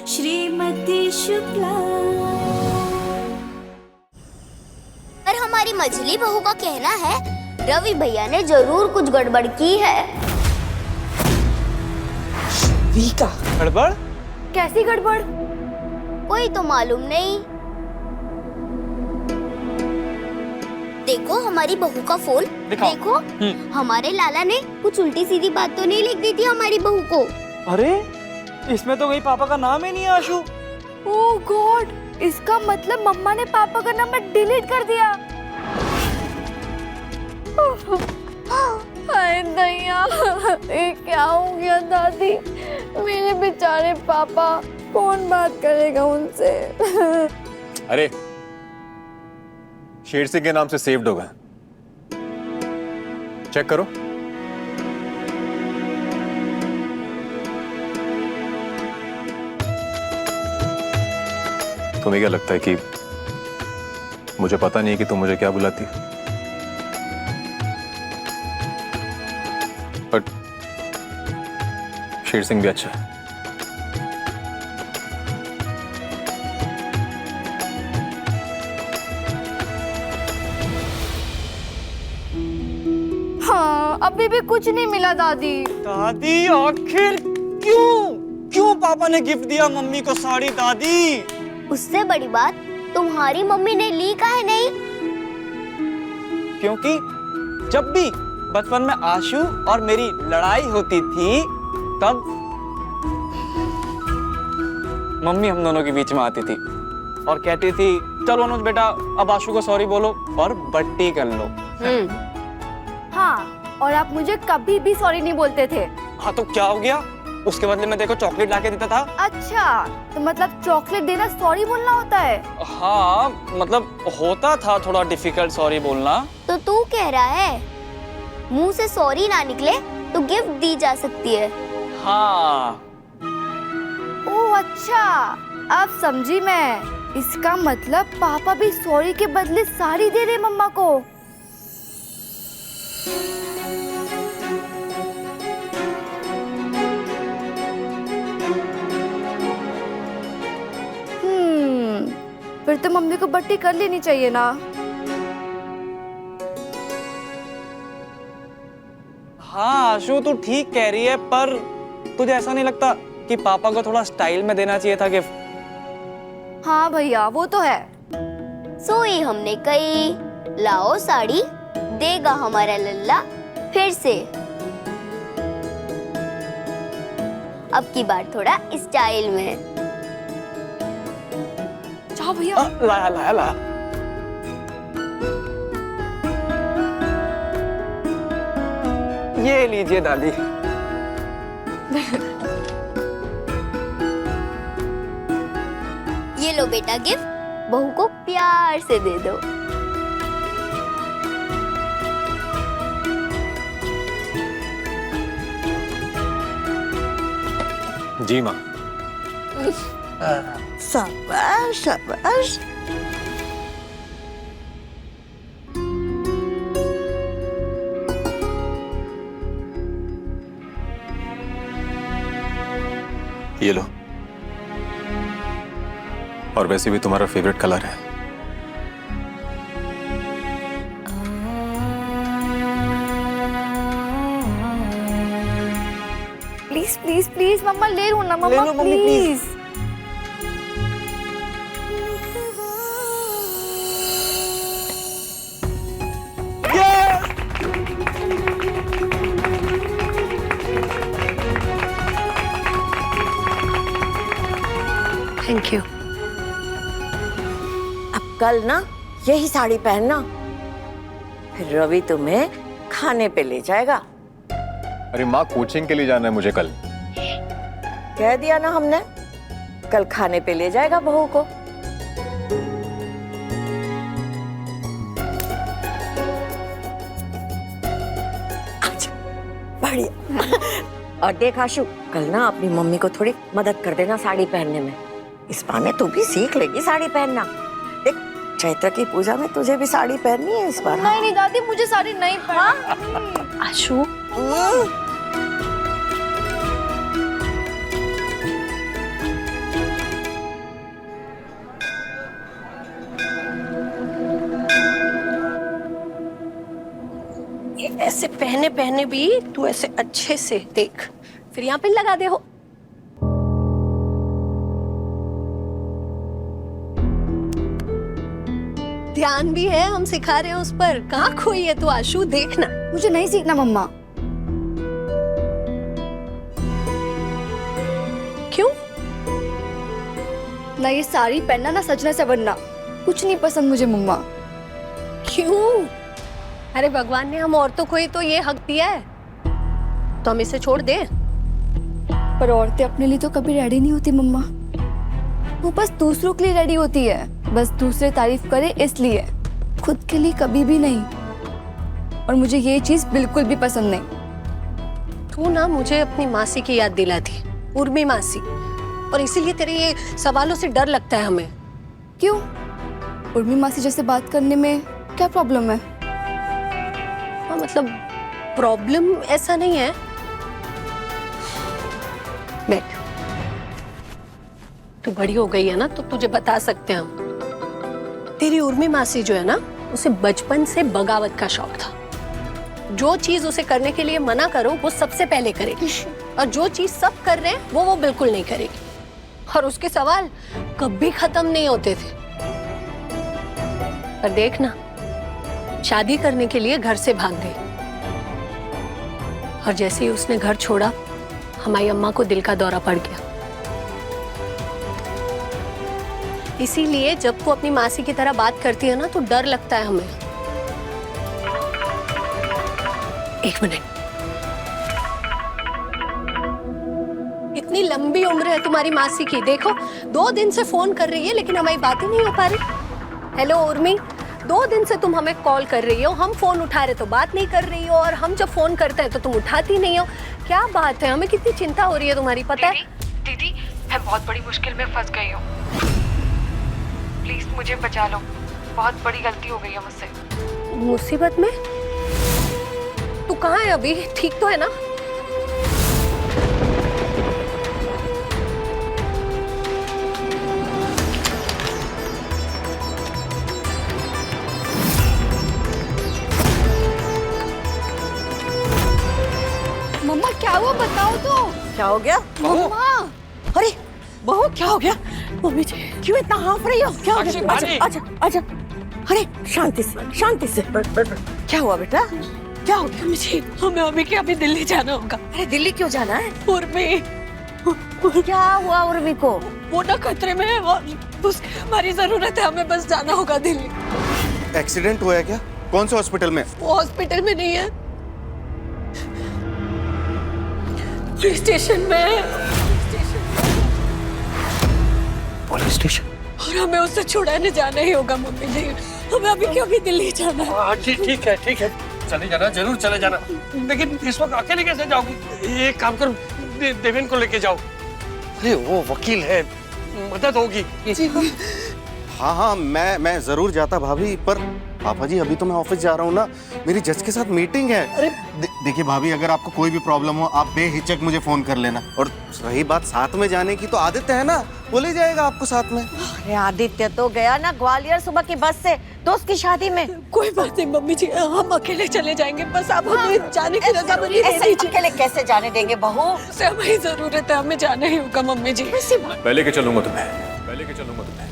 श्रीमती शुक्ला। पर हमारी मझली बहू का कहना है रवि भैया ने जरूर कुछ गड़बड़ की है। वीका गड़बड़? कैसी गड़बड़? कोई तो मालूम नहीं। देखो हमारी बहू का फोन। दिखाओ। देखो हमारे लाला ने कुछ उल्टी सीधी बात तो नहीं लिख दी थी हमारी बहू को। अरे इसमें तो कहीं पापा का नाम ही नहीं है आशु। ओह गॉड, इसका मतलब मम्मा ने पापा का नंबर डिलीट कर दिया। हाय दैया, ये क्या हो गया दादी? मेरे बेचारे पापा, कौन बात करेगा उनसे? अरे शेर सिंह के नाम से सेव्ड होगा, चेक करो। तुम्हें क्या लगता है कि मुझे पता नहीं है कि तुम मुझे क्या बुलाती? बट शेर सिंह भी अच्छा है। हाँ, अभी भी कुछ नहीं मिला दादी। दादी आखिर क्यों पापा ने गिफ्ट दिया मम्मी को साड़ी? दादी उससे बड़ी बात तुम्हारी मम्मी ने ली काहे नहीं? क्योंकि जब भी बचपन में आशु और मेरी लड़ाई होती थी तब मम्मी हम दोनों के बीच में आती थी और कहती थी चलो अनुज बेटा अब आशु को सॉरी बोलो और बट्टी कर लो। हाँ, और आप मुझे कभी भी सॉरी नहीं बोलते थे। हाँ तो क्या हो गया? उसके बदले में देखो चॉकलेट लाके देता था। अच्छा, तो मतलब चॉकलेट देना सॉरी बोलना होता है? हाँ मतलब होता था थोड़ा डिफिकल्ट सॉरी बोलना। तो तू कह रहा है मुंह से सॉरी ना निकले तो गिफ्ट दी जा सकती है? हाँ। ओह अच्छा, अब समझी मैं। इसका मतलब पापा भी सॉरी के बदले साड़ी दे रहे मम्मा को। फिर तो मम्मी को बट्टी कर लेनी चाहिए ना। हाँ आशु तू ठीक कह रही है, पर तुझे ऐसा नहीं लगता कि पापा को थोड़ा स्टाइल में देना चाहिए था गिफ्ट? हाँ भैया वो तो है। सोई हमने कही लाओ साड़ी, देगा हमारा लल्ला फिर से। अब की बार थोड़ा स्टाइल में। जाओ भैया। लाया लाया लाया। ये लीजिए दादी। ये लो बेटा गिफ्ट, बहू को प्यार से दे दो। जी माँ। शाबाश शाबाश। ये लो, और वैसे भी तुम्हारा फेवरेट कलर है। प्लीज प्लीज प्लीज मम्मा ले लो ना ले मम्मा लो मम्मी, प्लीज। Thank you. अब कल ना यही साड़ी पहनना, फिर रवि तुम्हें खाने पे ले जाएगा। अरे माँ कोचिंग के लिए जाना है मुझे कल। कह दिया ना हमने, कल खाने पे ले जाएगा बहू को। अच्छा, बढ़िया। और देख आशु, कल ना अपनी मम्मी को थोड़ी मदद कर देना साड़ी पहनने में। इस बहाने तू भी सीख लेगी साड़ी पहनना। देख चैत्र की पूजा में तुझे भी साड़ी पहननी है इस बार। नहीं नहीं दादी, मुझे साड़ी नहीं पहननी। आशु पहने पहने भी तू ऐसे अच्छे से देख, फिर यहाँ पे लगा दे हो। ध्यान भी है, हम सिखा रहे हैं उस पर। कहाँ खोई है तू आशु, देखना। मुझे नहीं सीखना मम्मा। क्यों? ना ये साड़ी पहनना ना सजना से बनना, कुछ नहीं पसंद मुझे मम्मा। क्यों? अरे भगवान ने हम औरतों को ही तो ये हक दिया है, तो हम इसे छोड़ दें? पर औरतें अपने लिए तो कभी रेडी नहीं होती मम्मा, वो बस दूसरों के लिए रेडी होती है, बस दूसरे तारीफ करे इसलिए, खुद के लिए कभी भी नहीं। और मुझे ये चीज बिल्कुल भी पसंद नहीं। तू ना मुझे अपनी मासी की याद दिलाती, उर्मी मासी, और इसीलिए तेरे ये सवालों से डर लगता है हमें। क्यों? उर्मी मासी जैसे बात करने में क्या प्रॉब्लम है? हाँ, मतलब प्रॉब्लम ऐसा नहीं है। बैठ, तू बड़ी हो गई है ना, तो तुझे बता सकते हैं हम। तेरी उर्मी मासी जो है ना, उसे बचपन से बगावत का शौक था। जो चीज उसे करने के लिए मना करो वो सबसे पहले करेगी, और जो चीज सब कर रहे हैं वो बिल्कुल नहीं करेगी। और उसके सवाल कभी खत्म नहीं होते थे। पर देखना, शादी करने के लिए घर से भाग गई, और जैसे ही उसने घर छोड़ा, हमारी अम्मा को दिल का दौरा पड़ गया। इसीलिए जब तू अपनी मासी की तरह बात करती है ना, तो डर लगता है हमें। एक मिनट, इतनी लंबी उम्र है तुम्हारी मासी की, देखो 2 दिन से फोन कर रही है लेकिन हमारी बात ही नहीं हो पा रही। हेलो उर्मी, 2 दिन से तुम हमें कॉल कर रही हो, हम फोन उठा रहे तो बात नहीं कर रही हो, और हम जब फोन करते हैं तो तुम उठाती नहीं हो। क्या बात है? हमें कितनी चिंता हो रही है तुम्हारी, पता है? दीदी, मैं बहुत बड़ी मुश्किल में फंस गई हूँ, प्लीज मुझे बचा लो, बहुत बड़ी गलती हो गई है मुझसे। मुसीबत में? तू कहाँ है अभी? ठीक तो है ना? मम्मा क्या हुआ बताओ तो। क्या हो गया? मम्मा अरे बहू, क्या हो गया? मम्मी जी क्यों इतना हाँफ रही हो? क्या हो गया? आजा आजा आजा। अरे शांति से, शांति से। क्या हुआ बेटा? क्या हो गया? मम्मी जी, हमें अभी के अभी दिल्ली जाना होगा। अरे दिल्ली क्यों जाना है? उर्मी, क्या हुआ उर्मी को? वो ना खतरे में है और उसकी हमारी जरूरत है, हमें बस जाना होगा दिल्ली। एक्सीडेंट हुआ है क्या? कौन से हॉस्पिटल में? वो हॉस्पिटल में नहीं है, पुलिस स्टेशन में है। Police station? और हमें उससे छुड़ाने जाना ही होगा मम्मी जी, हमें अभी क्यों भी दिल्ली जाना है। ठीक है ठीक है, चले जाना, जरूर चले जाना, लेकिन इस वक्त अकेले कैसे जाओगी? एक काम कर, देवेन को लेके जाओ। अरे वो वकील है, मदद होगी। हाँ हाँ, मैं जरूर जाता भाभी, पर पापा जी अभी तो मैं ऑफिस जा रहा हूँ ना, मेरी जज के साथ मीटिंग है। अरे देखिए भाभी, अगर आपको कोई भी प्रॉब्लम हो आप बेहिचक मुझे फोन कर लेना। और रही बात साथ में जाने की, तो आदित्य है ना, वो ले जाएगा आपको साथ में। अरे आदित्य तो गया ना ग्वालियर सुबह की बस से दोस्त की शादी में। कोई बात नहीं मम्मी जी, हम अकेले चले जाएंगे, बस आप हमें जाने की रजामंदी दे दीजिए। अकेले कैसे जाने देंगे बहू? उससे हमारी जरूरत है, हमें जाना ही होगा मम्मी जी। मैं लेके चलूंगा तुम्हें, मैं लेके चलूंगा तुम्हें।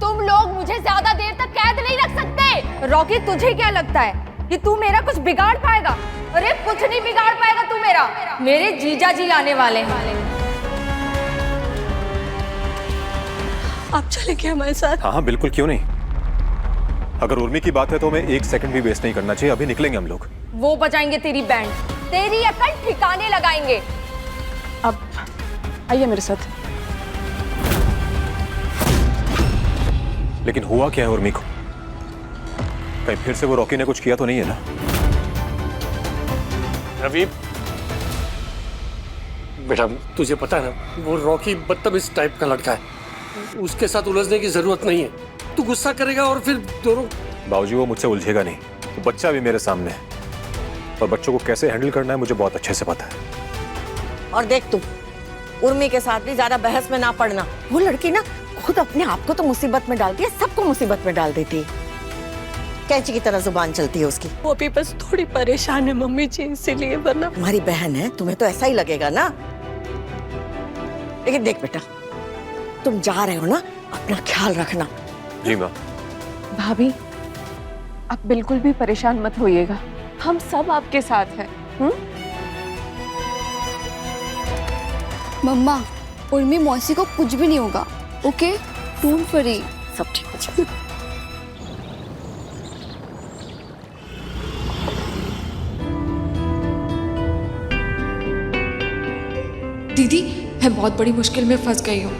तुम लोग मुझे ज्यादा देर तक कैद नहीं रख सकते। रॉकी, तुझे क्या लगता है कि तू मेरा कुछ बिगाड़ पाएगा? अरे कुछ नहीं बिगाड़ पाएगा तू मेरा, मेरे जीजा जी आने वाले हैं। आप चलेंगे हमारे साथ? हाँ बिल्कुल, क्यों नहीं। अगर उर्मी की बात है तो हमें 1 सेकंड भी वेस्ट नहीं करना चाहिए। अभी निकलेंगे हम लोग। वो बजाएंगे तेरी बैंड, तेरी अकल ठिकाने लगाएंगे। अब आइए मेरे साथ। लेकिन हुआ क्या है उर्मी को? कहीं फिर से वो रॉकी ने कुछ किया तो नहीं है ना? रवि बेटा, तुझे पता है ना, वो रॉकी बदतमीज टाइप का लड़का है, उसके साथ उलझने की जरूरत नहीं है। तू गुस्सा करेगा और फिर दोनों। बाबूजी वो मुझसे उलझेगा नहीं, वो बच्चा भी मेरे सामने है। और बच्चों को कैसे हैंडल करना है मुझे बहुत अच्छे से पता है। और देख तू, उर्मी के साथ भी ज्यादा बहस में ना पड़ना। वो लड़की ना खुद अपने आप को तो मुसीबत में डालती है, सबको मुसीबत में डाल देती है। कैंची की तरह जुबान चलती है उसकी। वो भी बस थोड़ी परेशान है मम्मी जी, इसीलिए, वरना तुम्हारी बहन है, तुम्हें तो ऐसा ही लगेगा ना। लेकिन देख बेटा, तुम जा रहे हो ना, अपना ख्याल रखना। जी माँ। भाभी, आप बिल्कुल भी परेशान मत होइएगा, हम सब आपके साथ हैं। मम्मा, उर्मी मौसी को कुछ भी नहीं होगा, ओके? Don't worry. सब ठीक हो जाएगा। दीदी, मैं बहुत बड़ी मुश्किल में फंस गई हूँ,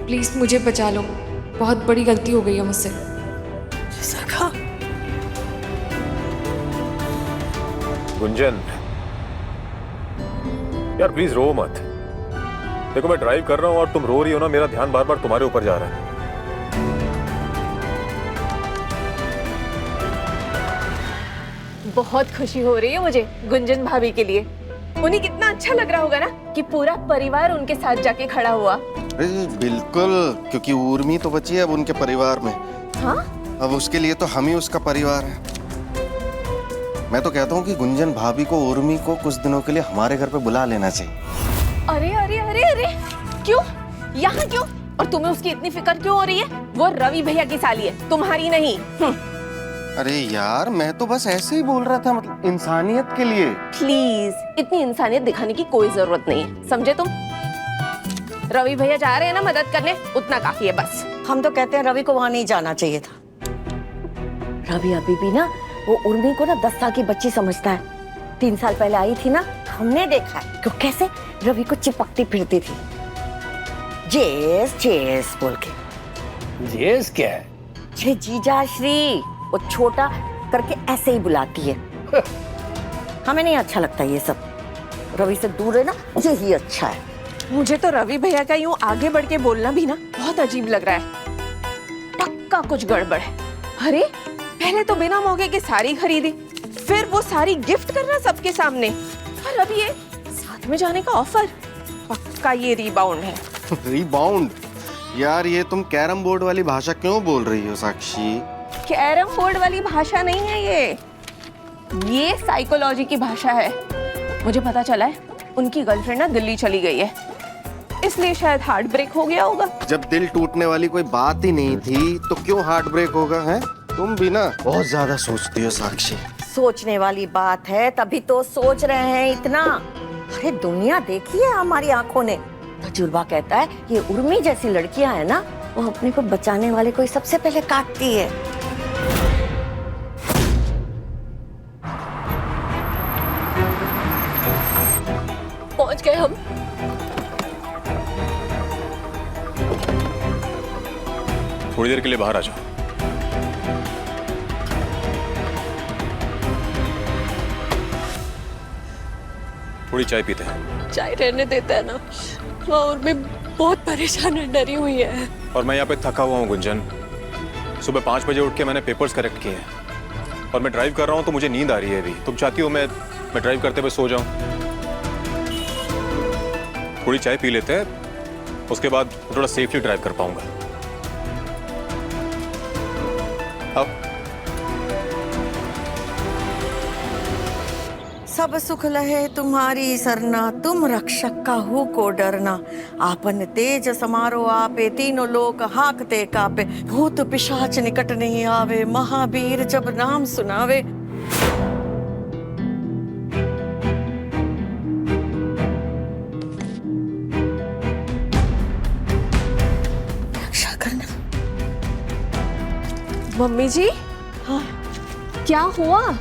प्लीज मुझे बचा लो, बहुत बड़ी गलती हो गई है मुझसे। सखा, गुंजन यार प्लीज रो मत। देखो मैं ड्राइव कर रहा हूँ और तुम रो रही हो ना, मेरा ध्यान बार बार तुम्हारे ऊपर जा रहा है। बहुत खुशी हो रही है मुझे गुंजन भाभी के लिए। उन्हें कितना अच्छा लग रहा होगा ना कि पूरा परिवार उनके साथ जाके खड़ा हुआ। अरे बिल्कुल, क्योंकि उर्मी तो बची है अब उनके परिवार में। हाँ? अब उसके लिए तो हम ही उसका परिवार है। मैं तो कहता हूँ कि गुंजन भाभी को उर्मी को कुछ दिनों के लिए हमारे घर पे बुला लेना चाहिए। अरे अरे अरे अरे, क्यों? यहाँ क्यों? और तुम्हें उसकी इतनी फिक्र क्यों हो रही है? वो रवि भैया की साली है, तुम्हारी नहीं। अरे यार, मैं तो बस ऐसे ही बोल रहा था, मतलब इंसानियत के लिए। प्लीज, इतनी इंसानियत दिखाने की कोई जरूरत नहीं है, समझे तुम? रवि भैया जा रहे हैं ना मदद करने, उतना काफी है बस। हम तो कहते हैं रवि को वहां नहीं जाना चाहिए था। रवि अभी भी ना वो उर्मी को ना 10 साल की बच्ची समझता है। 3 साल पहले आई थी ना, हमने देखा है कि कैसे रवि को चिपकती फिरती थी, जेस जेस बोल के। जेस क्या है? ये जीजा श्री, वो छोटा करके ऐसे ही बुलाती है। हमें नहीं अच्छा लगता ये सब। रवि से दूर है ना, यही अच्छा है। मुझे तो रवि भैया का यूं आगे बढ़ के बोलना भी ना बहुत अजीब लग रहा है। पक्का कुछ गड़बड़ है। अरे पहले तो बिना मौके की साड़ी खरीदी, फिर वो साड़ी गिफ्ट करना सबके सामने, और अब ये साथ में जाने का ऑफर। पक्का ये रिबाउंड है। रिबाउंड? यार ये तुम कैरम बोर्ड वाली भाषा क्यों बोल रही हो साक्षी? कैरम बोर्ड वाली भाषा नहीं है ये साइकोलॉजी की भाषा है। मुझे पता चला है उनकी गर्लफ्रेंड ना दिल्ली चली गई है, इसलिए शायद हार्ट ब्रेक हो गया होगा। जब दिल टूटने वाली कोई बात ही नहीं थी तो क्यों हार्ट ब्रेक होगा? है तुम भी ना बहुत ज्यादा सोचती हो साक्षी। सोचने वाली बात है तभी तो सोच रहे हैं इतना। अरे दुनिया देखी है हमारी आंखों ने। तजुर्बा कहता है ये उर्मी जैसी लड़कियां है ना, वो अपने को बचाने वाले को सबसे पहले काटती है। पहुंच गए हम। थोड़ी देर के लिए बाहर आ जाओ। थोड़ी चाय पीते हैं। चाय रहने देता है ना, और मैं बहुत परेशान है, डरी हुई है। और मैं यहाँ पे थका हुआ हूँ गुंजन। सुबह 5 बजे उठ के मैंने पेपर्स करेक्ट किए हैं और मैं ड्राइव कर रहा हूँ तो मुझे नींद आ रही है अभी। तुम चाहती हो मैं ड्राइव करते हुए सो जाऊं? थोड़ी चाय पी लेते हैं, उसके बाद थोड़ा सेफली ड्राइव कर पाऊंगा। अब सब सुख लहे तुम्हारी सरना, तुम रक्षक काहू को डरना। आपन तेज समारो आपे, तीनों लोक हाकते कापे। भूत पिशाच निकट नहीं आवे, महावीर जब नाम सुनावे। रक्षा करना। मम्मी जी, हाँ, क्या हुआ?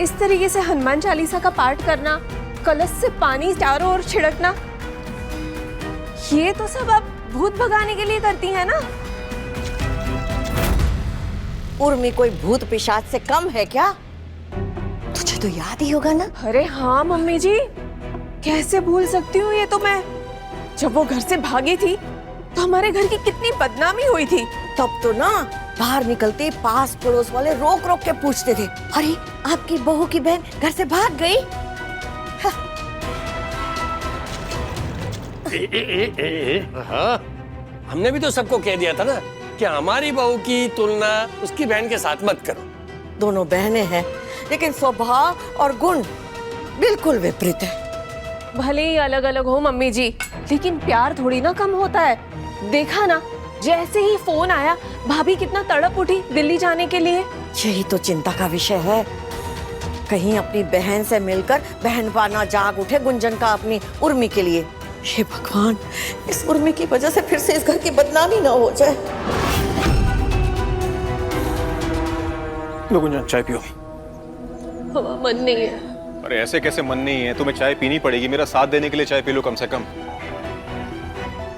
इस तरीके से हनुमान चालीसा का पाठ करना, कलश से पानी चारों ओर छिड़कना, ये तो सब आप भूत भगाने के लिए करती हैं ना? उर्मी कोई भूत पिशाच से कम है क्या? तुझे तो याद ही होगा ना। अरे हाँ मम्मी जी, कैसे भूल सकती हूँ ये तो मैं। जब वो घर से भागी थी तो हमारे घर की कितनी बदनामी हुई थी। तब तो ना बाहर निकलते पास पड़ोस वाले रोक रोक के पूछते थे, अरे आपकी बहू की बहन घर से भाग गई। हाँ, हमने भी तो सबको कह दिया था ना कि हमारी बहू की तुलना उसकी बहन के साथ मत करो। दोनों बहनें हैं लेकिन स्वभाव और गुण बिल्कुल विपरीत है। भले ही अलग अलग हो मम्मी जी, लेकिन प्यार थोड़ी ना कम होता है। देखा ना, जैसे ही फोन आया भाभी कितना तड़प उठी दिल्ली जाने के लिए। यही तो चिंता का विषय है, कहीं अपनी बहन से मिलकर बहनपाना जाग उठे गुंजन का अपनी उर्मी के लिए। हे भगवान, इस उर्मी की वजह से फिर से इस घर की बदनामी ना हो जाए। लो गुंजन, चाय पियो। मन नहीं है। अरे ऐसे कैसे मन नहीं है, तुम्हें चाय पीनी पड़ेगी। मेरा साथ देने के लिए चाय पी लो कम से कम।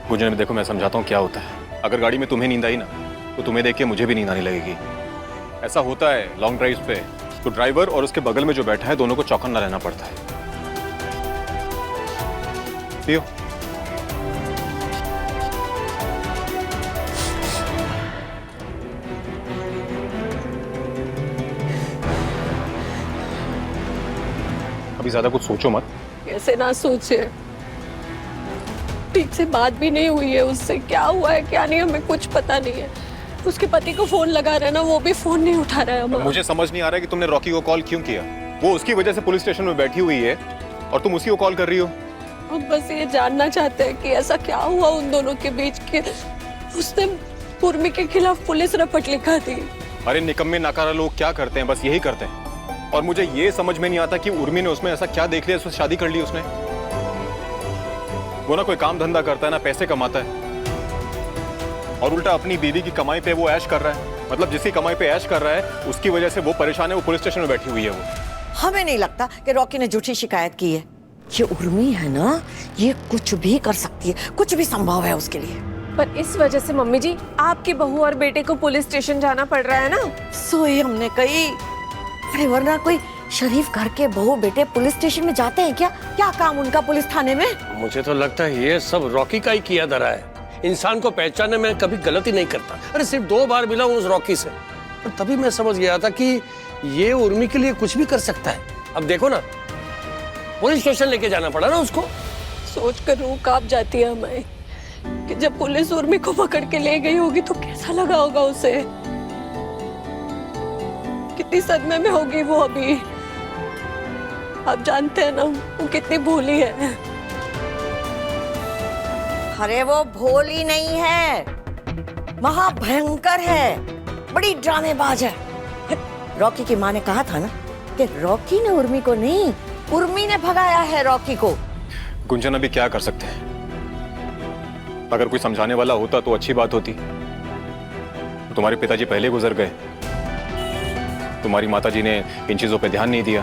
गुंजन देखो, मैं समझाता हूँ क्या होता है। अगर गाड़ी में तुम्हें नींद आई ना, तो तुम्हें देख के मुझे भी नींद आने लगेगी। ऐसा होता है लॉन्ग ड्राइव पे, तो ड्राइवर और उसके बगल में जो बैठा है दोनों को चौकन्ना रहना पड़ता है। पियो। अभी ज्यादा कुछ सोचो मत। कैसे ना सोचे, ठीक से बात भी नहीं हुई है उससे। क्या हुआ है क्या नहीं हमें कुछ पता नहीं है। उसके पति को फोन लगा रहा है ना, वो भी फोन नहीं उठा रहा है हमारा। मुझे समझ नहीं आ रहा है कि तुमने रॉकी को कॉल क्यों किया। वो उसकी वजह से पुलिस स्टेशन में बैठी हुई है और तुम उसी को कॉल कर रही हो। हम बस ये जानना चाहते हैं कि ऐसा क्या हुआ उन दोनों के बीच के उसने उर्मी के खिलाफ पुलिस रिपोर्ट लिखा थी। अरे निकम्मे नाकारा लोग क्या करते हैं, बस यही करते हैं। और मुझे ये समझ में नहीं आता कि उर्मी ने उसमें ऐसा क्या देख लिया, उससे शादी कर ली उसने। वो ना कोई काम धंधा करता है ना पैसे कमाता है, और उल्टा अपनी बीवी की कमाई पे वो ऐश कर रहा है। मतलब जिसकी कमाई पे ऐश कर रहा है उसकी वजह से वो परेशान है, वो पुलिस स्टेशन में बैठी हुई है। वो हमें नहीं लगता कि रॉकी ने झूठी शिकायत की है। ये उर्मी है ना, ये कुछ भी कर सकती है, कुछ भी संभव है उसके लिए। पर इस वजह से मम्मी जी आपकी बहू और बेटे को पुलिस स्टेशन जाना पड़ रहा है ना। सोई हमने कही, अरे वरना कोई शरीफ घर के बहू बेटे पुलिस स्टेशन में जाते हैं क्या? क्या काम उनका पुलिस थाने में? मुझे तो लगता है ये सब रॉकी का ही किया धरा है। इंसान को पहचानने में कभी गलती नहीं करता। अरे सिर्फ 2 बार मिला हूँ उस रॉकी से, और तभी मैं समझ गया था कि ये उर्मी के लिए कुछ भी कर सकता है। अब देखो ना, पुलिस स्टेशन लेके जाना पड़ा ना उसको। सोच कर रूह कांप जाती है हमें कि जब पुलिस उर्मी को पकड़ के ले गई होगी तो कैसा लगा होगा उसे। कितनी सदमे में होगी वो अभी। आप जानते हैं ना वो कितनी भोली है। अरे वो भोली नहीं है, महाभयंकर है, बड़ी ड्रामेबाज है। रॉकी की माँ ने कहा था ना कि रॉकी ने उर्मी को नहीं, उर्मी ने भगाया है रॉकी को। गुंजन अभी क्या कर सकते हैं? अगर कोई समझाने वाला होता तो अच्छी बात होती। तुम्हारे पिताजी पहले गुजर गए, तुम्हारी माताजी ने इन चीजों पे ध्यान नहीं दिया।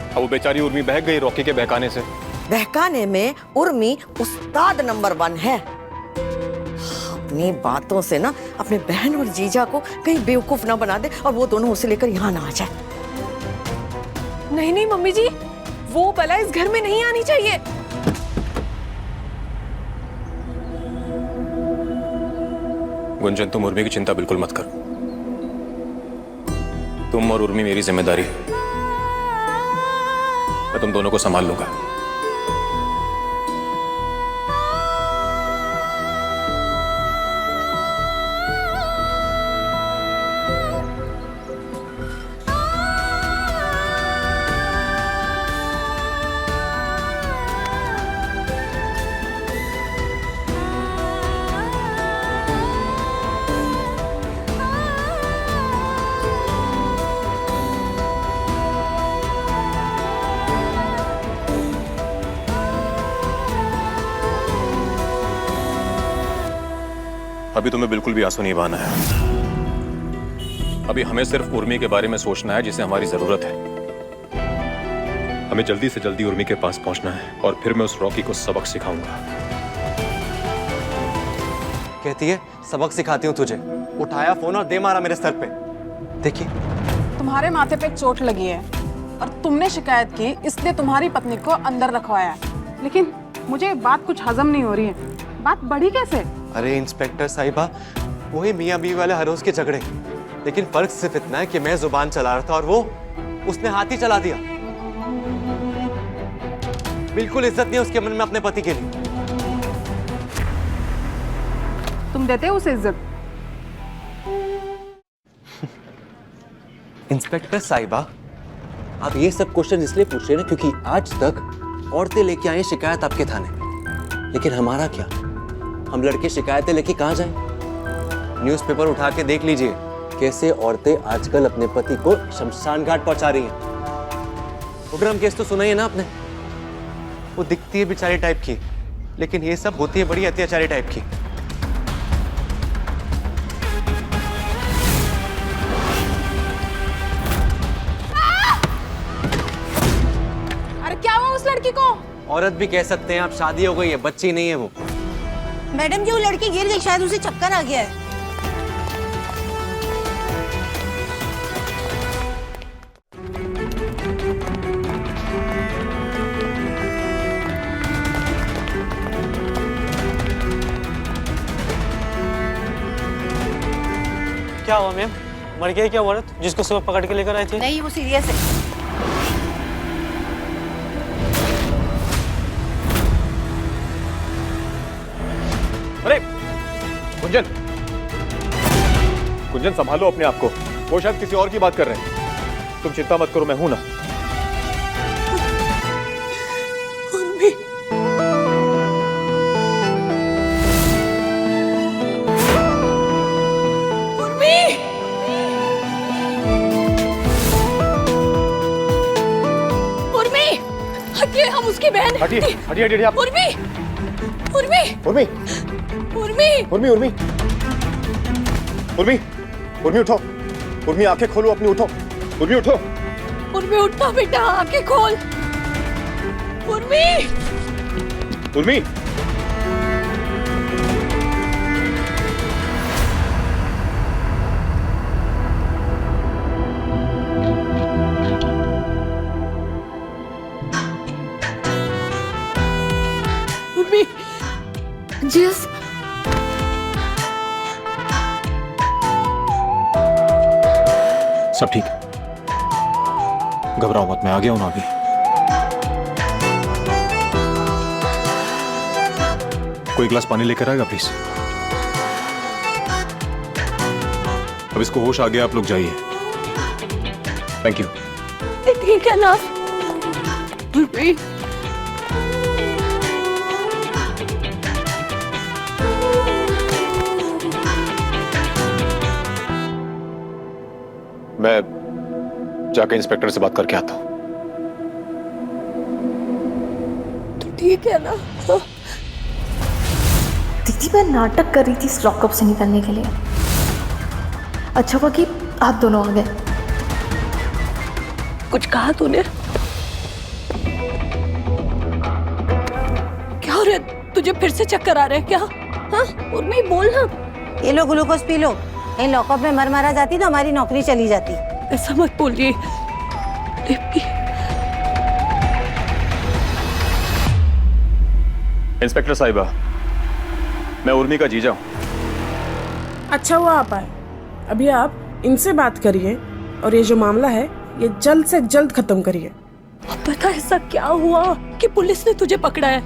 अब वो बेचारी उर्मी बहक गई रॉकी के बहकाने से। बहकाने में उर्मी उस्ताद नंबर 1 है। अपनी बातों से ना अपने बहन और जीजा को कहीं बेवकूफ ना बना दे और वो दोनों उसे लेकर यहाँ ना आ जाए। नहीं नहीं मम्मी जी, वो बला इस घर में नहीं आनी चाहिए। गुंजन, तुम उर्मी की चिंता बिल्कुल मत करो। तुम और उर्मी मेरी जिम्मेदारी है। मैं तुम दोनों को संभाल लूंगा। अभी तुम्हें बिल्कुल भी आंसू नहीं बहाना है। अभी हमें सिर्फ उर्मी के बारे में सोचना है जिसे हमारी जरूरत है। हमें जल्दी से जल्दी उर्मी के पास पहुंचना है और फिर मैं उस रॉकी को सबक सिखाऊंगा। कहती है सबक सिखाती हूँ तुझे। उठाया फोन और दे मारा मेरे सर पे। देखिए, तुम्हारे माथे पे चोट लगी है और तुमने शिकायत की, इसलिए तुम्हारी पत्नी को अंदर रखवाया। लेकिन मुझे बात कुछ हजम नहीं हो रही है। बात बढ़ी कैसे? अरे इंस्पेक्टर साहिबा, वही मियाँ बीवी वाले हर रोज के झगड़े, लेकिन फर्क सिर्फ इतना है कि मैं जुबान चला रहा था और वो उसने हाथ ही चला दिया। बिल्कुल इज्जत नहीं है उसके मन में अपने पति के लिए। तुम देते हो उसे इज्जत? इंस्पेक्टर साहिबा, आप ये सब क्वेश्चन इसलिए पूछ रहे हैं ना क्योंकि आज तक औरतें लेके आई शिकायत आपके थाने, लेकिन हमारा क्या? हम लड़के शिकायतें लेके कहाँ जाएं? न्यूज़पेपर उठा के देख लीजिए कैसे औरतें आजकल अपने पति को शमशान घाट पहुंचा रही हैं। उग्रम केस तो सुना ही है ना आपने? वो दिखती है बेचारी टाइप की, लेकिन ये सब होती है बड़ी अत्याचारी टाइप की। अरे क्या हुआ उस लड़की को? औरत भी कह सकते हैं आप, शादी हो गई है, बच्ची नहीं है वो। मैडम जी वो लड़की गिर गई, शायद उसे चक्कर आ गया है। क्या हुआ मैम? मर गई क्या औरत जिसको सुबह पकड़ के लेकर आए थे? नहीं, वो सीरियस है। अरे कुंजन, कुंजन संभालो अपने आप को, वो शायद किसी और की बात कर रहे हैं। तुम चिंता मत करो, मैं हूं ना। हम उसकी बहन हैं। हटिए हटिए हटिए आप। उर्मी, उर्मी, उर्मी, उर्मी, उर्मी, उर्मी, उर्मी, उर्मी उठो, उर्मी आंखें खोलो अपनी, उठो, उर्मी उठो। उर्मी उठो बेटा, आंखें खोल। उर्मी, उर्मी, जिस सब ठीक, घबराओ मत, मैं आ गया हूं ना अभी। कोई गिलास पानी लेकर आएगा प्लीज? अब इसको होश आ गया, आप लोग जाइए। Thank you. ठीक है ना? उर्मी, मैं जाके इंस्पेक्टर से बात करके आता हूं। तो ठीक है ना? दीदी मैं नाटक कर रही थी इस लॉकअप से निकलने के लिए। अच्छा हुआ कि आप दोनों आ गए। कुछ कहा तूने? क्या हो रहा है? तुझे फिर से चक्कर आ रहे हैं क्या? हाँ उर्मी बोल ना। ये लो ग्लूकोज पी लो, कहीं लॉकअप में मर मारा जाती तो हमारी नौकरी चली जाती। ऐसा मत बोलिए। इंस्पेक्टर साहिबा, मैं उर्मी का जीजा हूं। अच्छा हुआ आप आए। अभी आप इनसे बात करिए और ये जो मामला है ये जल्द से जल्द खत्म करिए। अब पता ऐसा क्या हुआ कि पुलिस ने तुझे पकड़ा है?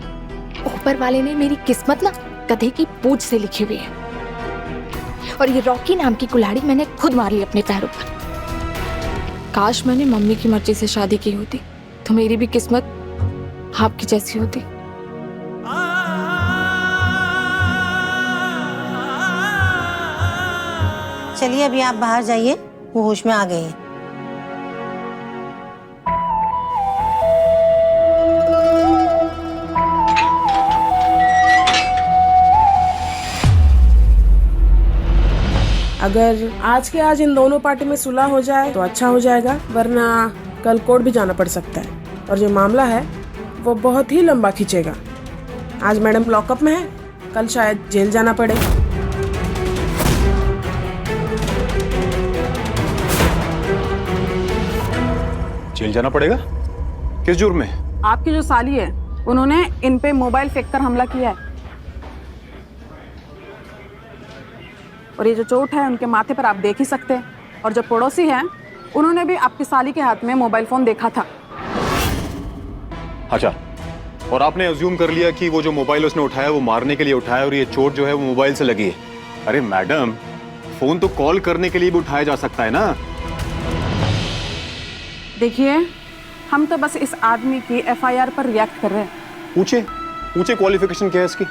ऊपर वाले ने मेरी किस्मत ना गधे की पूंछ से लिखी हुई है, और ये रॉकी नाम की कुल्हाड़ी मैंने खुद मार ली अपने पैरों पर। काश मैंने मम्मी की मर्जी से शादी की होती तो मेरी भी किस्मत आपकी जैसी होती। चलिए अभी आप बाहर जाइए, वो होश में आ गए हैं। अगर आज के आज इन दोनों पार्टी में सुलह हो जाए तो अच्छा हो जाएगा, वरना कल कोर्ट भी जाना पड़ सकता है और जो मामला है वो बहुत ही लंबा खींचेगा। आज मैडम लॉकअप में है, कल शायद जेल जाना पड़े। जेल जाना पड़ेगा? किस जुर्म में? आपकी जो साली है उन्होंने इन पे मोबाइल फेंक कर हमला किया है। और ये जो चोट है उनके माथे पर आप देख ही सकते हैं। और जो पड़ोसी हैं उन्होंने भी आपकी साली के हाथ में मोबाइल फोन देखा था। अच्छा, और आपने अज्यूम कर लिया कि वो जो मोबाइल उसने उठाया वो मारने के लिए उठाया और ये चोट जो है वो मोबाइल से लगी है। अरे मैडम, फोन तो कॉल करने के लिए भी उठाया जा सकता है ना। देखिए, हम तो बस इस आदमी की एफआईआर पर रिएक्ट कर रहे हैं। पूछे क्वालिफिकेशन क्या है इसकी,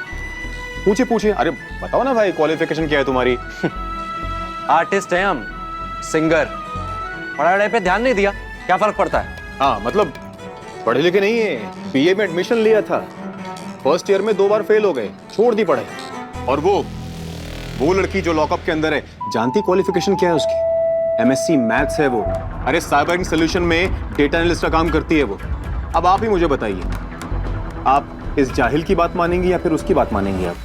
पूछे। अरे बताओ ना भाई, क्वालिफिकेशन क्या है तुम्हारी? आर्टिस्ट हैं हम, सिंगर। पढ़ाई पे ध्यान नहीं दिया, क्या फर्क पड़ता है? हाँ मतलब पढ़े लिखे नहीं है, बीए में एडमिशन लिया था, फर्स्ट ईयर में 2 बार फेल हो गए, छोड़ दी पढ़ाई। और वो लड़की जो लॉकअप के अंदर है, जानती क्वालिफिकेशन क्या है उसकी? एमएससी मैथ्स है वो। अरे साइबर सोल्यूशन में डेटा एनालिस्ट का काम करती है वो। अब आप ही मुझे बताइए, आप इस जाहिल की बात मानेंगी या फिर उसकी बात मानेंगी आप?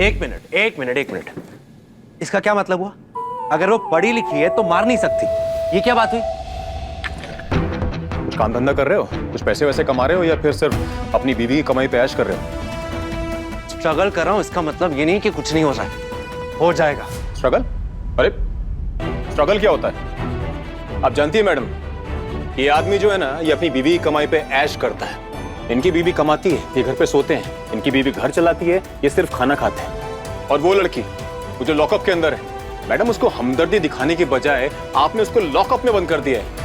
एक मिनट। इसका क्या मतलब हुआ? अगर वो पढ़ी लिखी है तो मार नहीं सकती, ये क्या बात हुई? कुछ काम धंधा कर रहे हो, कुछ पैसे वैसे कमा रहे हो, या फिर सिर्फ अपनी बीवी की कमाई पे ऐश कर रहे हो? स्ट्रगल कर रहा हूं, इसका मतलब ये नहीं कि कुछ नहीं हो रहा है, हो जाएगा। स्ट्रगल? अरे स्ट्रगल क्या होता है? आप जानती है मैडम, ये आदमी जो है ना, ये अपनी बीवी की कमाई पे ऐश करता है। इनकी बीवी कमाती है, ये घर पे सोते हैं, इनकी बीवी घर चलाती है, ये सिर्फ खाना खाते हैं। और वो लड़की वो जो लॉकअप के अंदर है, मैडम उसको हमदर्दी दिखाने की बजाय आपने उसको लॉकअप में बंद कर दिया है।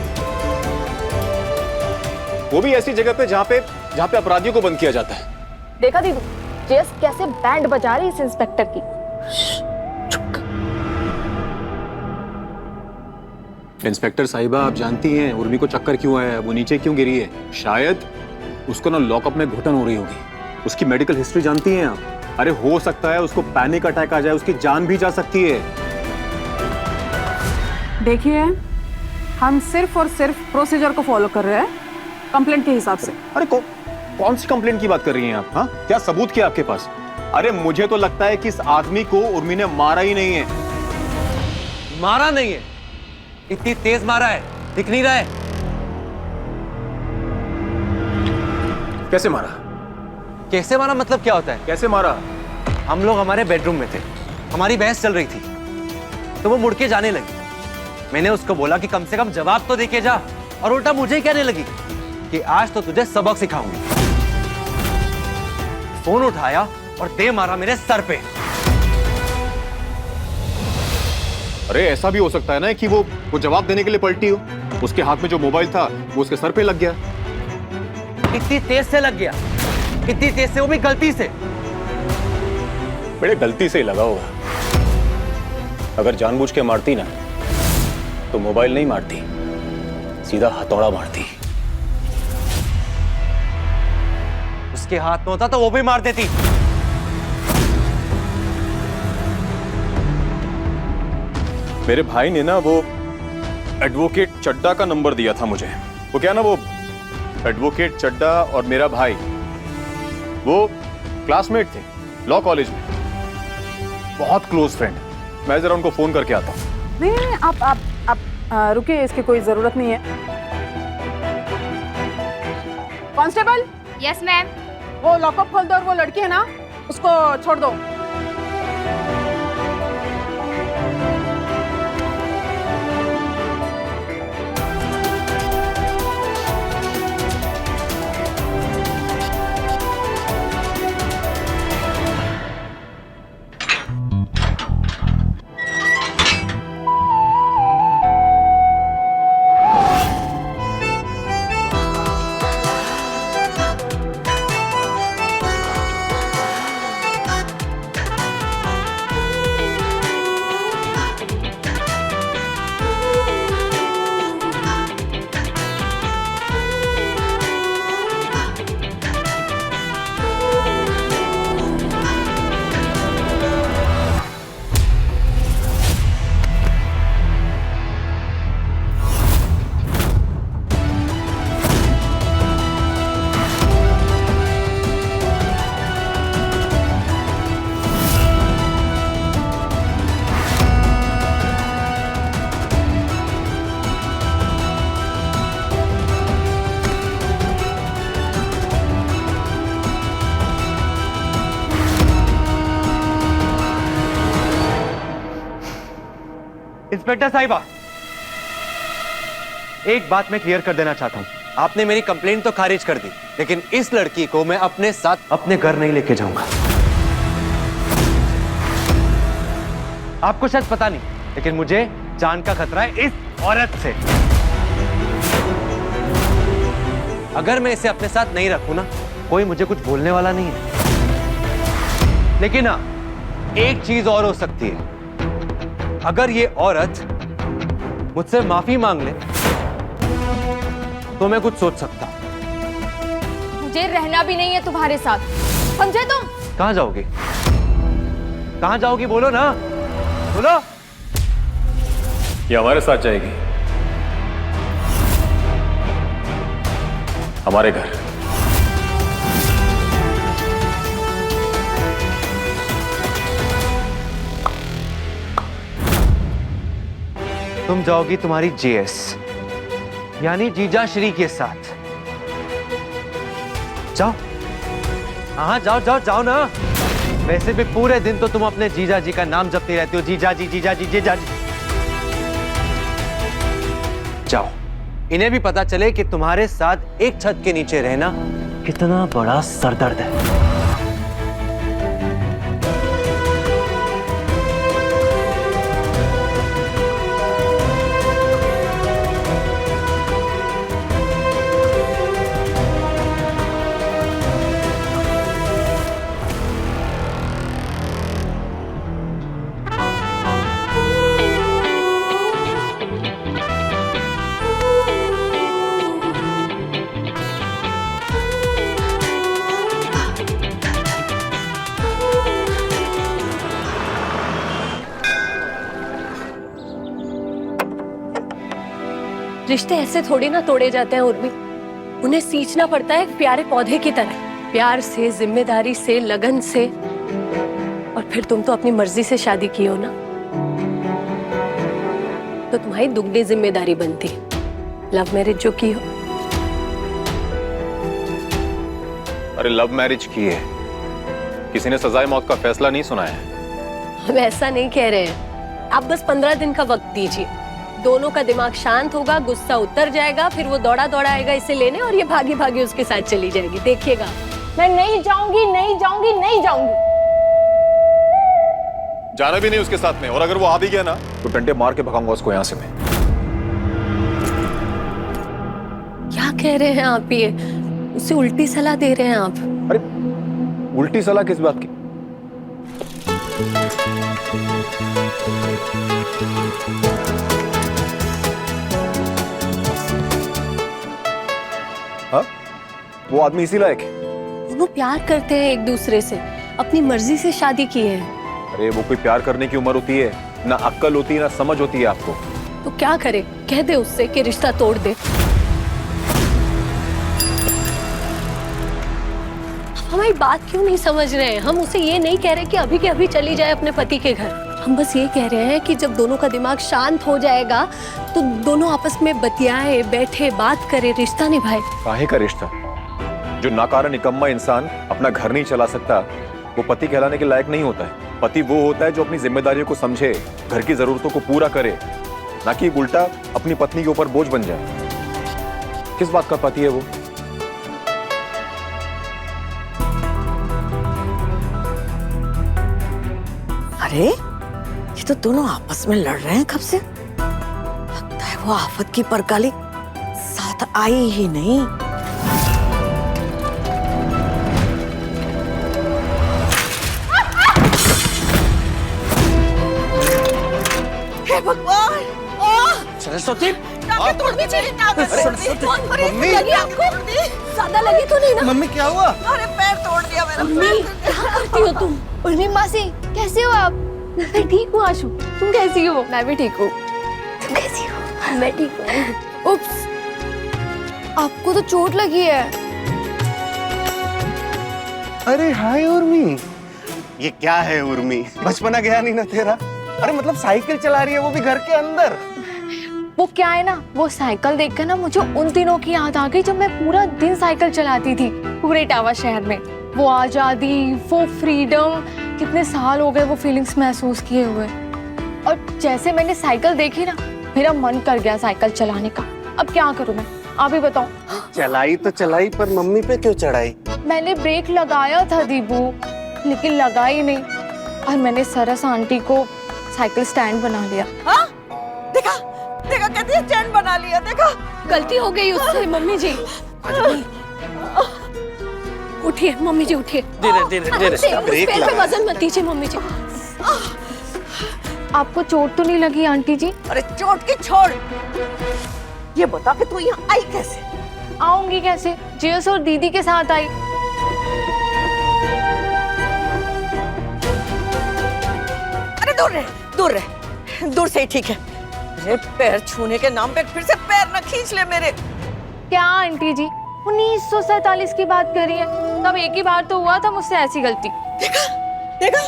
वो भी ऐसी जगह पे जहाँ पे अपराधियों को बंद किया जाता है। देखा दीदू, जेस कैसे बैंड बजा रही इस इंस्पेक्टर की। इंस्पेक्टर साहिबा, आप जानती हैं उर्मी को चक्कर क्यों आया है, वो नीचे क्यों गिरी है? शायद उसको ना लॉकअप में घुटन हो रही होगी। उसकी मेडिकल हिस्ट्री जानती हैं आप? अरे हो सकता है उसको पैनिक अटैक आ जाए, उसकी जान भी जा सकती है। देखिए, हम सिर्फ और सिर्फ प्रोसीजर को फॉलो कर रहे हैं, कंप्लेंट के हिसाब से। अरे कौन सी कंप्लेंट की बात कर रही हैं आप? हाँ, क्या सबूत क्या आपके पास? अरे मुझे तो लगता है कि इस आदमी को उर्मी ने मारा ही नहीं है। मारा नहीं है? इतनी तेज मारा है, दिख नहीं रहा है? कैसे मारा? कैसे मारा मतलब क्या होता है? कैसे मारा? हम लोग हमारे बेडरूम में थे, हमारी बहस चल रही थी, तो वो मुड़ के जाने लगी। मैंने उसको बोला कि कम से कम जवाब तो देके जा, और उल्टा मुझे ही कहने लगी कि आज तो तुझे सबक सिखाऊंगी। फोन उठाया और दे मारा मेरे सर पे। अरे ऐसा भी हो सकता है ना कि वो जवाब देने के लिए पलटी हो, उसके हाथ में जो मोबाइल था वो उसके सर पे लग गया। इतनी तेज से लग गया? इतनी तेज से, वो भी गलती से? बड़े गलती से ही लगा होगा। अगर जानबूझ के मारती ना तो मोबाइल नहीं मारती, सीधा हथौड़ा मारती। उसके हाथ में होता तो वो भी मार देती। मेरे भाई ने ना वो एडवोकेट चड्डा का नंबर दिया था मुझे। वो क्या ना, वो एडवोकेट चड्डा और मेरा भाई वो क्लासमेट थे लॉ कॉलेज में, बहुत क्लोज फ्रेंड। मैं जरा उनको फोन करके आता हूँ। नहीं, आप रुकिए, इसकी कोई जरूरत नहीं है। कांस्टेबल। Yes ma'am. वो लॉकअप खोल दो, और वो लड़की है ना, उसको छोड़ दो। इंस्पेक्टर साहिबा, एक बात मैं क्लियर कर देना चाहता हूं। आपने मेरी कंप्लेंट तो खारिज कर दी, लेकिन इस लड़की को मैं अपने साथ अपने घर नहीं लेके जाऊंगा। आपको शायद पता नहीं, लेकिन मुझे जान का खतरा है इस औरत से। अगर मैं इसे अपने साथ नहीं रखूं ना, कोई मुझे कुछ बोलने वाला नहीं है। लेकिन हाँ, एक चीज और हो सकती है। अगर ये औरत मुझसे माफी मांग ले तो मैं कुछ सोच सकता हूं। मुझे रहना भी नहीं है तुम्हारे साथ, समझे तुम? कहां जाओगी? कहां जाओगी? बोलो ना, बोलो। ये हमारे साथ जाएगी, हमारे घर। तुम जाओगी तुम्हारी जीएस यानी जीजा श्री के साथ। जाओ, हाँ जाओ जाओ जाओ ना। वैसे भी पूरे दिन तो तुम अपने जीजा जी का नाम जपती रहती हो, जीजा जी जीजा जी जीजा जी। जाओ, इन्हें भी पता चले कि तुम्हारे साथ एक छत के नीचे रहना कितना बड़ा सरदर्द है। रिश्ते ऐसे थोड़ी ना तोड़े जाते हैं उर्मी, उन्हें सींचना पड़ता है एक प्यारे पौधे की तरह, प्यार से, जिम्मेदारी से, लगन से। और फिर तुम तो अपनी मर्जी से शादी की हो ना, तो तुम्हारी दुगनी जिम्मेदारी बनती है लव मैरिज जो की हो। अरे लव मैरिज की है, किसी ने सजाए मौत का फैसला नहीं सुनाया है। हम ऐसा नहीं कह रहे हैं, आप बस 15 दिन का वक्त दीजिए। दोनों का दिमाग शांत होगा, गुस्सा उतर जाएगा, फिर वो दौड़ा दौड़ा आएगा इसे लेने और ये भागी भागी उसके साथ चली जाएगी। देखिएगा। मैं नहीं जाऊंगी, नहीं जाऊंगी, नहीं जाऊंगी। जाना भी नहीं उसके साथ में, और अगर वो आ भी गया ना तो डंडे मार के भगाऊंगा उसको यहाँ से मैं। क्या कह रहे हैं आप? ये उसे उल्टी सलाह दे रहे हैं आप। अरे उल्टी सलाह किस बात की? हाँ? वो आदमी इसी लायक है? दोनों प्यार करते हैं एक दूसरे से, अपनी मर्जी से शादी की है। अरे वो कोई प्यार करने की उम्र होती है? ना अक्ल होती है, ना समझ होती है आपको। तो क्या करे? कह दे उससे कि रिश्ता तोड़ दे। हमारी बात क्यों नहीं समझ रहे हैं? हम उसे ये नहीं कह रहे कि अभी के अभी चली जाए अपने पति के घर। हम बस ये कह रहे हैं कि जब दोनों का दिमाग शांत हो जाएगा तो दोनों आपस में बतियाए, बैठे, बात करे, रिश्ता निभाए। काहे का रिश्ता? जो नाकारा निकम्मा इंसान अपना घर नहीं चला सकता वो पति कहलाने के लायक नहीं होता है। पति वो होता है जो अपनी जिम्मेदारियों को समझे, घर की जरूरतों को पूरा करे, ना कि उल्टा अपनी पत्नी के ऊपर बोझ बन जाए। किस बात का पति है वो? अरे ये तो दोनों आपस में लड़ रहे हैं कब से। लगता है वो आफत की परकाली साथ आई ही नहीं। हे भगवान! सरस्वती, मम्मी लगी आपको? ज्यादा लगी तो नहीं ना? मम्मी क्या हुआ? अरे पैर तोड़ दिया मेरा। मम्मी क्या करती हो तुम? उर्मी मासी कैसे हो आप? मैं ठीक हूँ आशु, तुम कैसी हो? मैं भी ठीक हूँ। तुम कैसी हो? मैं ठीक हूँ। उप्स, आपको तो चोट लगी है। अरे हाय उर्मी, ये क्या है उर्मी? बचपना गया नहीं ना तेरा? अरे मतलब साइकिल चला रही है, वो भी घर के अंदर। वो क्या है ना, वो साइकिल देखकर ना मुझे उन दिनों की याद आ गई जब मैं पूरा दिन साइकिल चलाती थी पूरे इटावा शहर में। वो आजादी, वो फ्रीडम, कितने साल हो गए वो फीलिंग्स महसूस किए हुए। और जैसे मैंने साइकिल देखी ना, मेरा मन कर गया साइकिल चलाने का। अब क्या करूं मैं, आप ही बताओ। चलाई तो चलाई, पर मम्मी पे क्यों चढ़ाई? मैंने ब्रेक लगाया था दीबू, लेकिन लगा ही नहीं, और मैंने सरस आंटी को साइकिल स्टैंड बना लिया। हाँ? देखा देखा, कहती है स्टैंड बना लिया। देखा, गलती हो गई उससे मम्मी जी। उठिए मम्मी जी, उठिए। धीरे धीरे धीरे। उस पैर पे वजन मत दीजिए मम्मी जी। आपको चोट तो नहीं लगी आंटी जी? अरे चोट की छोड़, ये बता कि तू यहाँ आई कैसे? आऊंगी कैसे, जेस और दीदी के साथ आई। अरे दूर रहे, दूर रहे, दूर से ही ठीक है। अरे पैर छूने के नाम पे फिर से पैर न खींच ले मेरे। क्या आंटी जी, 1947 की बात कर रही है? तब एक ही बार तो हुआ था मुझसे ऐसी गलती। देखा देखा।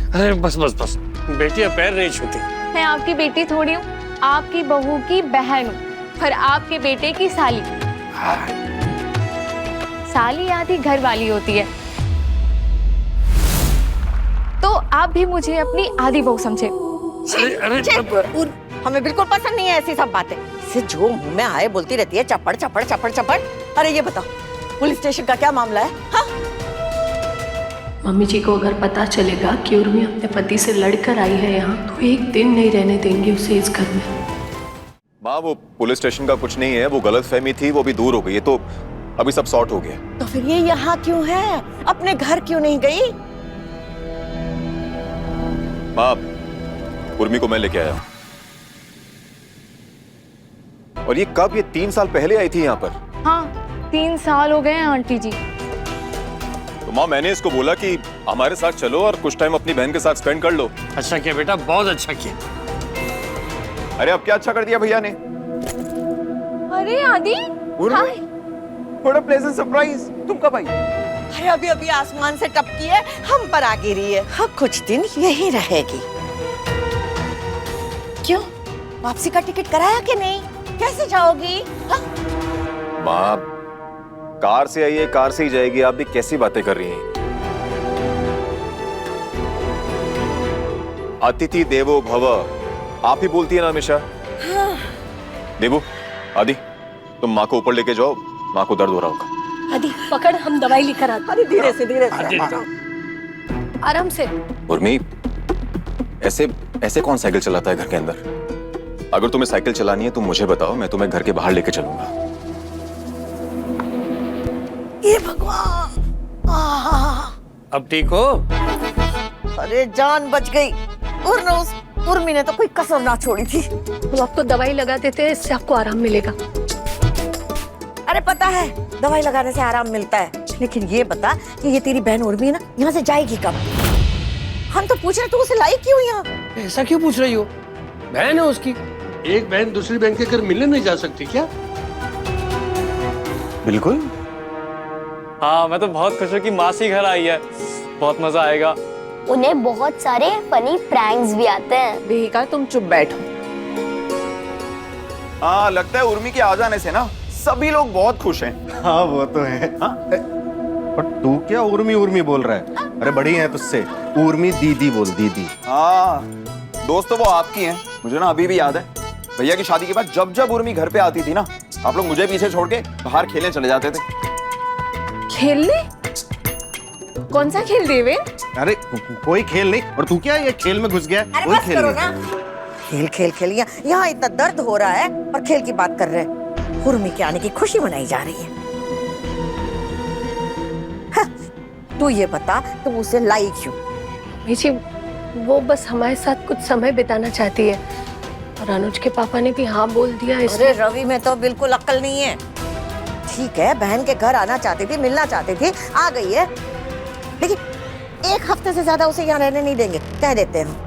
अरे बस बस बस, बेटियां पैर नहीं छूती। मैं आपकी बेटी थोड़ी हूँ, आपकी बहू की बहन हूँ, और आपके बेटे की साली। साली आधी घर वाली होती है, तो आप भी मुझे अपनी आधी बहू समझे। अरे हमें बिल्कुल पसंद नहीं है ऐसी सब बातें। इसे जो मुंह में आए बोलती रहती है, चपड़ चपड़ चपड़ चपड़। अरे ये बताओ, पुलिस स्टेशन का क्या मामला है? हाँ? मम्मी जी को अगर पता चलेगा कि उर्मी अपने पति से लड़कर आई है यहाँ, तो एक दिन नहीं रहने देंगे उसे इस घर में। माँ, वो पुलिस स्टेशन का कुछ नहीं है, वो गलतफहमी थी, वो भी दूर हो गई है, तो अभी सब सॉर्ट हो गया। तो फिर ये यहाँ क्यों है? अपने घर क्यों नहीं गई? माँ, उर्मी को मैं लेके आया। और ये कब? ये 3 साल पहले आई थी यहाँ पर। हाँ, 3 साल हो गए हैं आंटी जी। तो माँ, मैंने इसको बोला कि हमारे साथ चलो और कुछ टाइम अपनी बहन के साथ स्पेंड कर लो। अच्छा किया बेटा, बहुत अच्छा किया। अरे अब क्या अच्छा कर दिया भैया ने? अरे आदि, बड़ा प्लेजेंट सरप्राइज। तुम कब आई? अरे अभी अभी आसमान से टपकी है, हम पर आ गिरी है। हाँ, कुछ दिन यही रहेगी। क्यों, वापसी का टिकट कराया कि नहीं? कैसे जाओगी? हाँ? माँ, कार से आई है, कार से ही जाएगी। आप भी कैसी बातें कर रही हैं? अतिथि देवो भव, आप ही बोलती है ना हमेशा। हाँ। देवो, आदि, तुम माँ को ऊपर लेके जाओ, माँ को दर्द हो रहा होगा। आदि पकड़, हम दवाई लेकर आते। अरे धीरे से, धीरे से, आराम से। उर्मी, ऐसे ऐसे कौन साइकिल चलाता है घर के अंदर? अगर तुम्हें साइकिल चलानी है तो मुझे बताओ, मैं तुम्हें घर के बाहर लेके चलूंगा। ये भगवान, अब ठीक हो? अरे जान बच गई। उस उर्मी ने तो कोई कसर ना छोड़ी थी। तो आपको दवाई लगा देते हैं, इससे आपको आराम मिलेगा। अरे पता है, दवाई लगाने से आराम मिलता है, लेकिन ये बता कि ये तेरी बहन उर्मी ना यहाँ से जाएगी कब? हम तो पूछ रहे तू उसे लाई क्यों यहाँ? ऐसा क्यों पूछ रही हो? बहन है उसकी, एक बहन दूसरी बहन के घर मिलने नहीं जा सकती क्या? बिल्कुल। हाँ, मैं तो बहुत खुश हूँ कि मासी घर आई है, बहुत मजा आएगा। उन्हें बहुत सारे फनी प्रैंक्स भी आते हैं। बेहिका, तुम चुप बैठो। हाँ, लगता है उर्मी के आ जाने से ना सभी लोग बहुत खुश हैं। हाँ वो तो है। हाँ? पर तू क्या उर्मी उर्मी बोल रहा है? अरे बड़ी है तुझसे, उर्मी दीदी बोल, दीदी। हाँ, दोस्त तो वो आपकी हैं। मुझे ना अभी भी याद है, भैया की शादी के बाद जब जब उर्मी घर पे आती थी ना, आप लोग मुझे पीछे छोड़ के बाहर खेलने चले जाते थे। खेलने? कौन सा खेल देवे? अरे कोई खेल नहीं, और तू क्या ये खेल में घुस गया? अरे कोई बस खेल करो नहीं। ना, खेल खेल खेल। यहाँ इतना दर्द हो रहा है और खेल की बात कर रहे हैं। उर्मी के आने की खुशी मनाई जा रही है। हाँ, तू ये बता, तू उसे लाई क्यों? जी, वो बस हमारे साथ कुछ समय बिताना चाहती है, और अनुज के पापा ने भी हाँ बोल दिया। अरे रवि में तो बिल्कुल अक्ल नहीं है। ठीक है, बहन के घर आना चाहती थी, मिलना चाहती थी, आ गई है, लेकिन 1 हफ्ते से ज्यादा उसे यहाँ रहने नहीं देंगे, कह देते हैं।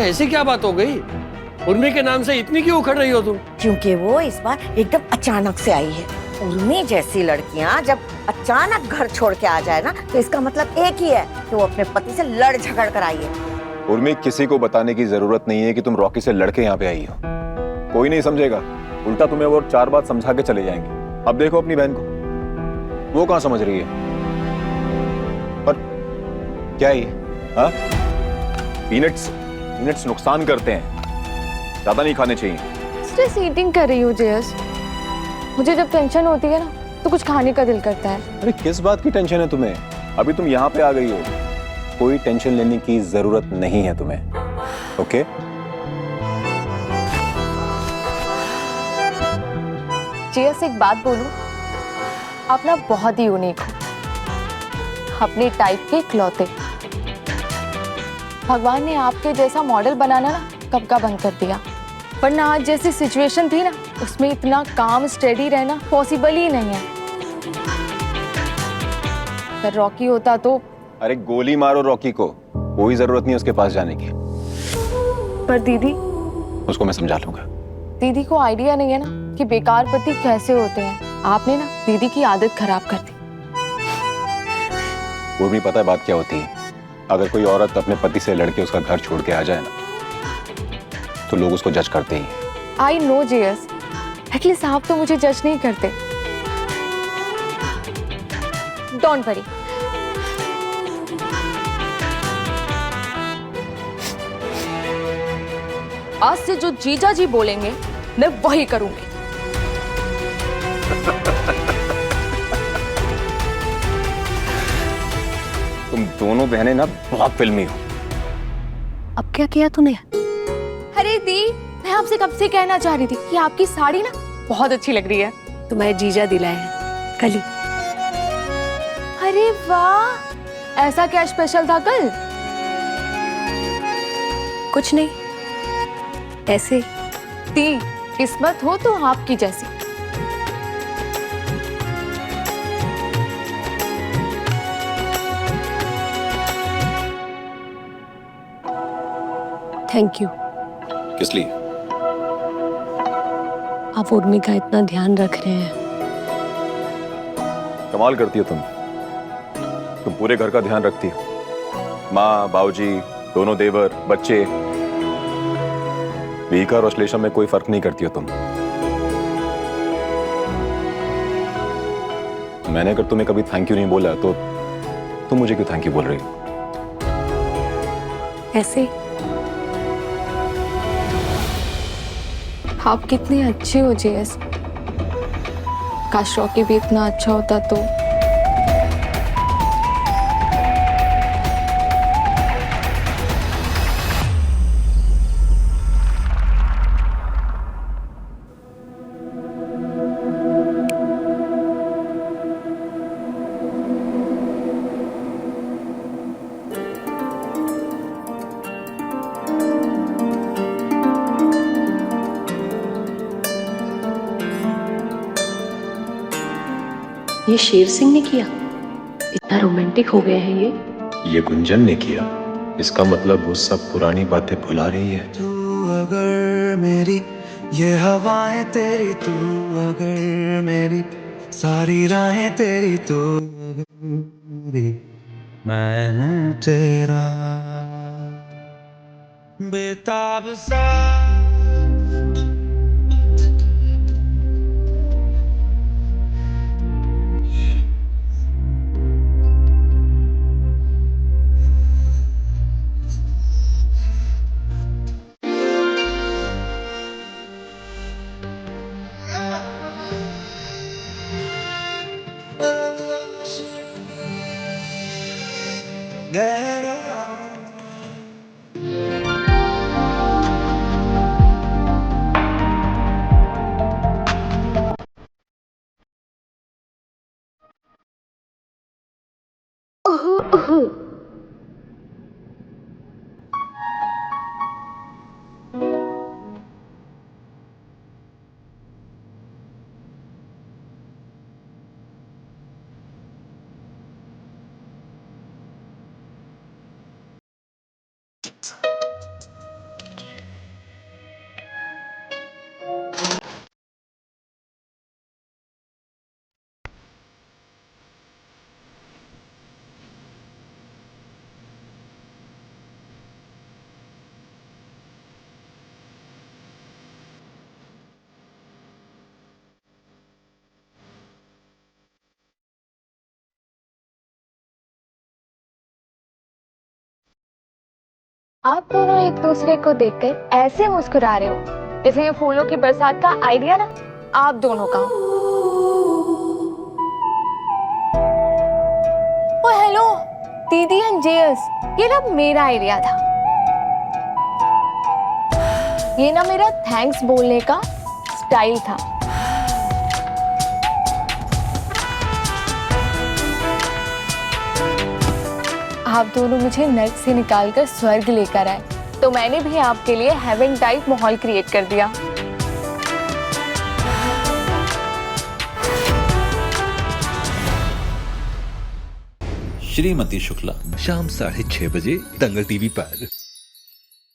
ऐसी क्या बात हो गई? उर्मी के नाम से इतनी क्यों उखड़ रही हो तुम? क्योंकि वो इस बार एकदम अचानक से आई है। उर्मी जैसी लड़कियां जब अचानक घर छोड़ के आ जाए ना, तो इसका मतलब एक ही है कि वो अपने पति से लड़ झगड़ कर आई है। उर्मी, किसी को बताने की जरूरत नहीं है कि तुम रॉकी से लड़के यहाँ पे आई हो। कोई नहीं समझेगा, उल्टा तुम्हें वो 4 बात समझा के चले जाएंगे। अब देखो अपनी बहन को, वो कहाँ समझ रही है। और क्या ये? हाँ? पीनट्स पीनट्स नुकसान करते हैं, ज्यादा नहीं खाने चाहिए। स्ट्रेस ईटिंग कर रही हूँ जेयस। मुझे जब टेंशन होती है ना तो कुछ खाने का दिल करता है। अरे किस बात की टेंशन है तुम्हें? अभी तुम यहाँ पे आ गई हो, कोई टेंशन लेने की जरूरत नहीं है तुम्हें। ओके? जेयस एक बात बोलूं, आप ना बहुत ही यूनिक हो, अपने टाइप के इकलौते। भगवान ने आपके जैसा मॉडल बनाना ना कब का बंद कर दिया, वरना आज जैसी सिचुएशन थी ना उसमें इतना काम स्टेडी रहना पॉसिबल ही नहीं है। अगर रॉकी होता तो। अरे गोली मारो रॉकी को, कोई जरूरत नहीं उसके पास जाने की। पर दीदी, उसको मैं समझा लूंगा। दीदी को आइडिया नहीं है ना कि बेकार पति कैसे होते हैं। आपने ना दीदी की आदत खराब कर दी। उर्मी, पता है बात क्या होती है? अगर कोई औरत अपने पति से लड़के उसका घर छोड़ के आ जाए ना तो लोग उसको जज करते ही हैं। आई नो जेयस, एटलीस्ट आप तो मुझे जज नहीं करते। Don't worry. आज से जो जीजा जी बोलेंगे मैं वही करूंगी। तुम दोनों बहनें ना बहुत फिल्मी हो। अब क्या किया तूने? अरे दी, मैं आपसे कब से कहना चाह रही थी कि आपकी साड़ी ना बहुत अच्छी लग रही है। तुम्हारे जीजा दिलाए हैं कल ही। अरे वाह, ऐसा क्या स्पेशल था कल? कुछ नहीं, ऐसे। दी, किस्मत हो तो आपकी जैसी। Thank you. किस लिए? आप उर्मी का इतना ध्यान रख रहे हैं। कमाल करती हो तुम पूरे घर का ध्यान रखती हो। माँ, बाबूजी, दोनों देवर, बच्चे। वीका और अश्लेषा में कोई फर्क नहीं करती हो तुम। मैंने अगर तुम्हें कभी थैंक यू नहीं बोला तो तुम मुझे क्यों थैंक यू बोल रही हो? ऐसे। आप कितने अच्छे हो जेयस। काश रॉकी भी इतना अच्छा होता तो। ये शेर सिंह ने किया? इतना रोमांटिक हो गए हैं ये गुंजन ने किया। इसका मतलब वो सब पुरानी बातें भुला रही है। तू अगर मेरी ये हवाएं तेरी, तू अगर मेरी सारी राहें तेरी, तू मेरी मैं तेरा बेताब सा। आप दोनों एक दूसरे को देखकर ऐसे मुस्कुरा रहे हो जैसे ये फूलों की बरसात का आइडिया ना आप दोनों का। ओ हेलो दीदी एंड जेयस, ये ना मेरा आइडिया था। ये ना मेरा थैंक्स बोलने का स्टाइल था। आप दोनों मुझे नर्क से निकालकर स्वर्ग लेकर आए, तो मैंने भी आपके लिए हेवन टाइप माहौल क्रिएट कर दिया। श्रीमती शुक्ला शाम 6:30 बजे दंगल टीवी पर।